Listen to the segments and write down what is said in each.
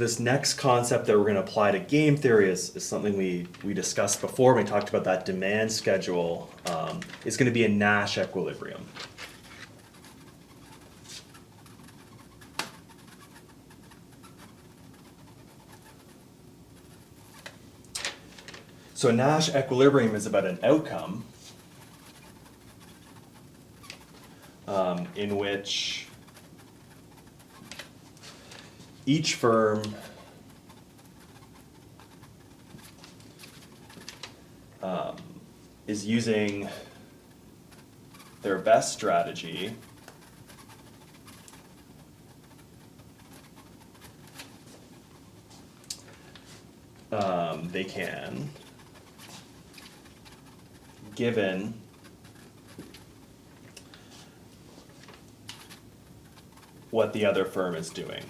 this next concept that we're going to apply to game theory is something we discussed before when we talked about that demand schedule. Is going to be a Nash equilibrium. So a Nash equilibrium is about an outcome in which each firm is using their best strategy they can, given what the other firm is doing.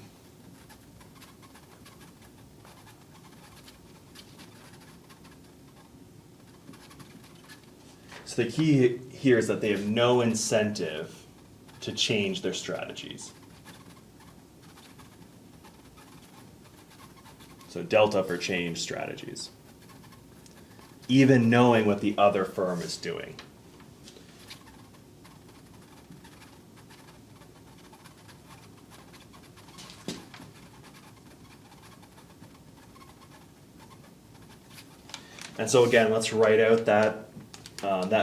So the key here is that they have no incentive to change their strategies. So delta for change strategies, even knowing what the other firm is doing. And so again, let's write out that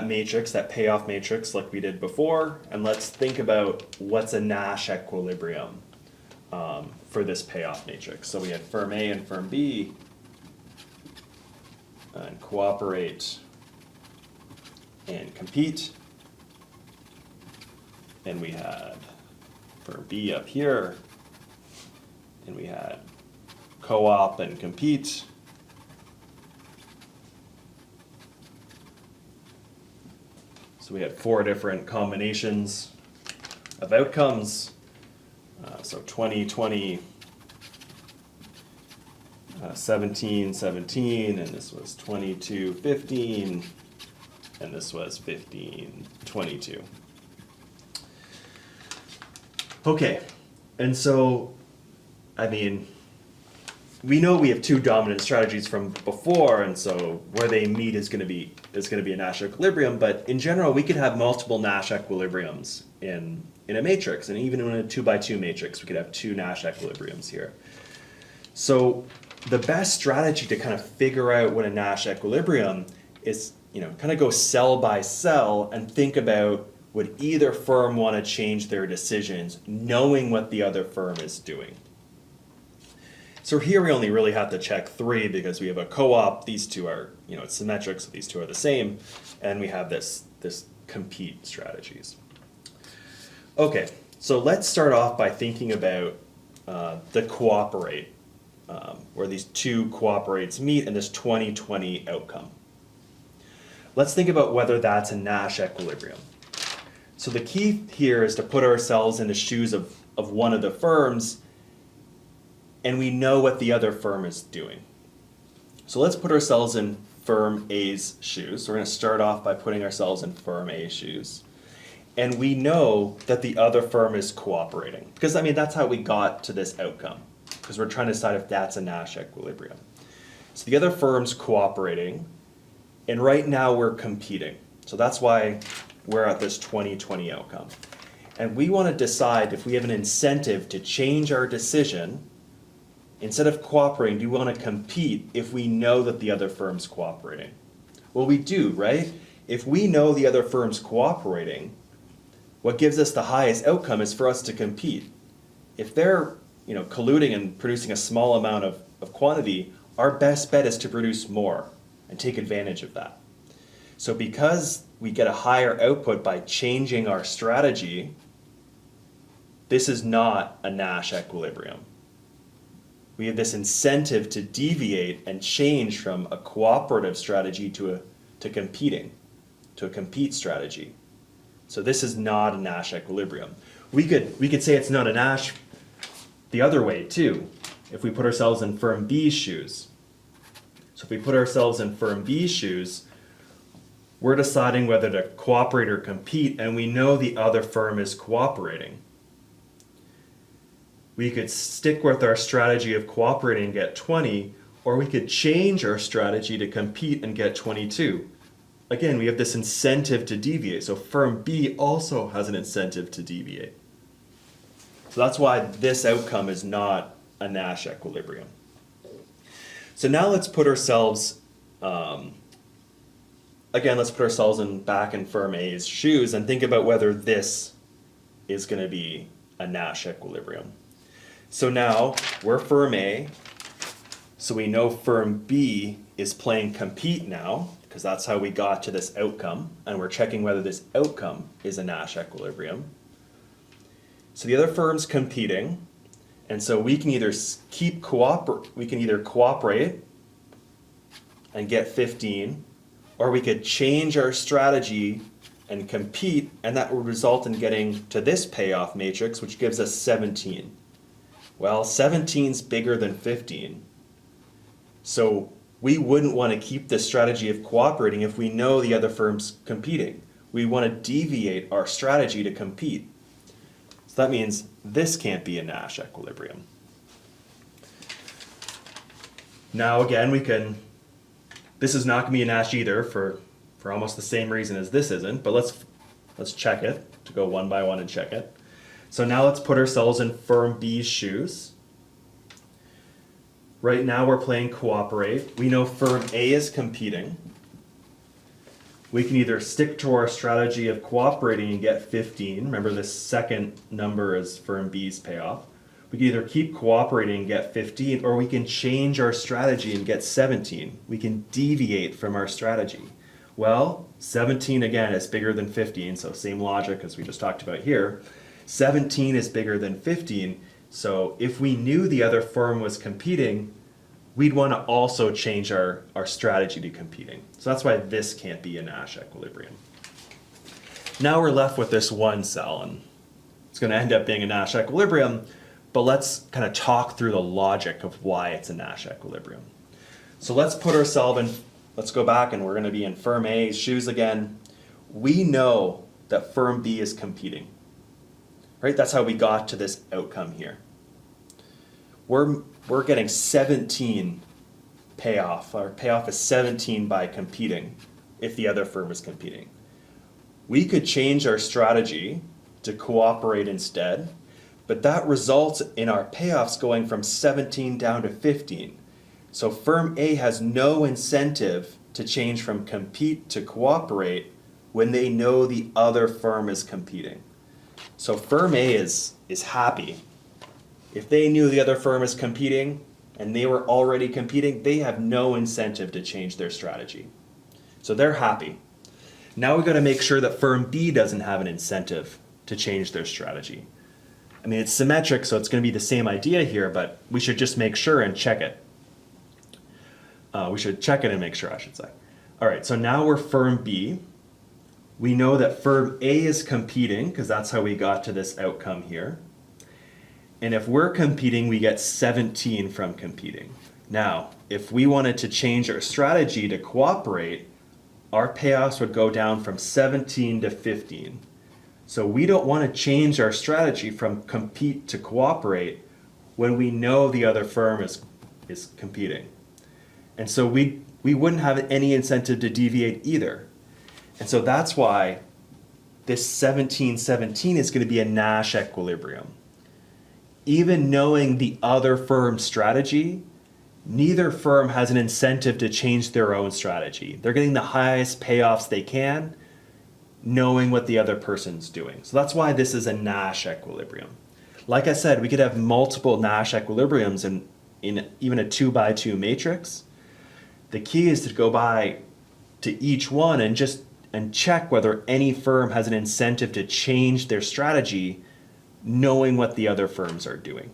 matrix, that payoff matrix like we did before, and let's think about what's a Nash equilibrium for this payoff matrix. So we had firm A and firm B and cooperate and compete. And we had firm B up here, and we had co-op and compete. So we had 4 different combinations of outcomes. So 20, 20, 17, 17, and this was 22, 15, and this was 15, 22. Okay, and so, I mean, we know we have 2 dominant strategies from before, and so where they meet is going to be a Nash equilibrium. But in general, we could have multiple Nash equilibriums in a matrix, and even in a 2x2 matrix, we could have 2 Nash equilibriums here. So the best strategy to kind of figure out what a Nash equilibrium is, kind of go cell by cell and think about would either firm want to change their decisions, knowing what the other firm is doing. So here we only really have to check 3 because we have a co-op. These 2 are, it's symmetric, so these 2 are the same, and we have this compete strategies. Okay, so let's start off by thinking about the cooperate, where these 2 cooperates meet in this 20-20 outcome. Let's think about whether that's a Nash equilibrium. So the key here is to put ourselves in the shoes of one of the firms, and we know what the other firm is doing. So let's put ourselves in firm A's shoes. So we're going to start off by putting ourselves in firm A's shoes. And we know that the other firm is cooperating. Because, that's how we got to this outcome. Because we're trying to decide if that's a Nash equilibrium. So the other firm's cooperating. And right now we're competing. So that's why we're at this 20-20 outcome. And we want to decide if we have an incentive to change our decision. Instead of cooperating, do we want to compete if we know that the other firm's cooperating? Well, we do, right? If we know the other firm's cooperating, what gives us the highest outcome is for us to compete. If they're colluding and producing a small amount of quantity, our best bet is to produce more and take advantage of that. So because we get a higher output by changing our strategy, this is not a Nash equilibrium. We have this incentive to deviate and change from a cooperative strategy to a compete strategy. So this is not a Nash equilibrium. We could say it's not a Nash the other way too, if we put ourselves in firm B's shoes. So if we put ourselves in firm B's shoes, we're deciding whether to cooperate or compete, and we know the other firm is cooperating. we could stick with our strategy of cooperating and get 20, or we could change our strategy to compete and get 22. Again, we have this incentive to deviate, so firm B also has an incentive to deviate. So that's why this outcome is not a Nash equilibrium. So now let's put ourselves, let's put ourselves back in firm A's shoes and think about whether this is going to be a Nash equilibrium. So now we're firm A, so we know firm B is playing compete now, because that's how we got to this outcome, and we're checking whether this outcome is a Nash equilibrium. So the other firm's competing, and so we can either cooperate and get 15, or we could change our strategy and compete, and that would result in getting to this payoff matrix, which gives us 17. Well, 17's bigger than 15. So we wouldn't want to keep the strategy of cooperating if we know the other firm's competing. We want to deviate our strategy to compete. So that means this can't be a Nash equilibrium. Now again, this is not going to be a Nash either for almost the same reason as this isn't, but let's check it, to go one by one and check it. So now let's put ourselves in firm B's shoes. Right now we're playing cooperate. We know firm A is competing. We can either stick to our strategy of cooperating and get 15. Remember, this second number is firm B's payoff. We can either keep cooperating and get 15, or we can change our strategy and get 17. We can deviate from our strategy. Well, 17 again is bigger than 15, so same logic as we just talked about here. 17 is bigger than 15, so if we knew the other firm was competing, we'd want to also change our strategy to competing. So that's why this can't be a Nash equilibrium. Now we're left with this one cell, and it's going to end up being a Nash equilibrium, but let's kind of talk through the logic of why it's a Nash equilibrium. So let's put ourselves in, let's go back, and we're going to be in firm A's shoes again. We know that firm B is competing, right? That's how we got to this outcome here. We're getting 17 payoff. Our payoff is 17 by competing if the other firm is competing. We could change our strategy to cooperate instead, but that results in our payoffs going from 17 down to 15. So firm A has no incentive to change from compete to cooperate when they know the other firm is competing. So firm A is happy. If they knew the other firm is competing and they were already competing, they have no incentive to change their strategy. So they're happy. Now we've got to make sure that firm B doesn't have an incentive to change their strategy. I mean, it's symmetric, so it's going to be the same idea here, but we should just make sure and check it. We should check it and make sure, I should say. All right, so now we're firm B. We know that firm A is competing, because that's how we got to this outcome here. And if we're competing, we get 17 from competing. Now, if we wanted to change our strategy to cooperate, our payoffs would go down from 17 to 15. So we don't want to change our strategy from compete to cooperate when we know the other firm is competing. And so we wouldn't have any incentive to deviate either. And so that's why this 17-17 is going to be a Nash equilibrium. Even knowing the other firm's strategy, neither firm has an incentive to change their own strategy. They're getting the highest payoffs they can, knowing what the other person's doing. So that's why this is a Nash equilibrium. Like I said, we could have multiple Nash equilibriums in even a 2x2 matrix. The key is to go by to each one and check whether any firm has an incentive to change their strategy, knowing what the other firms are doing.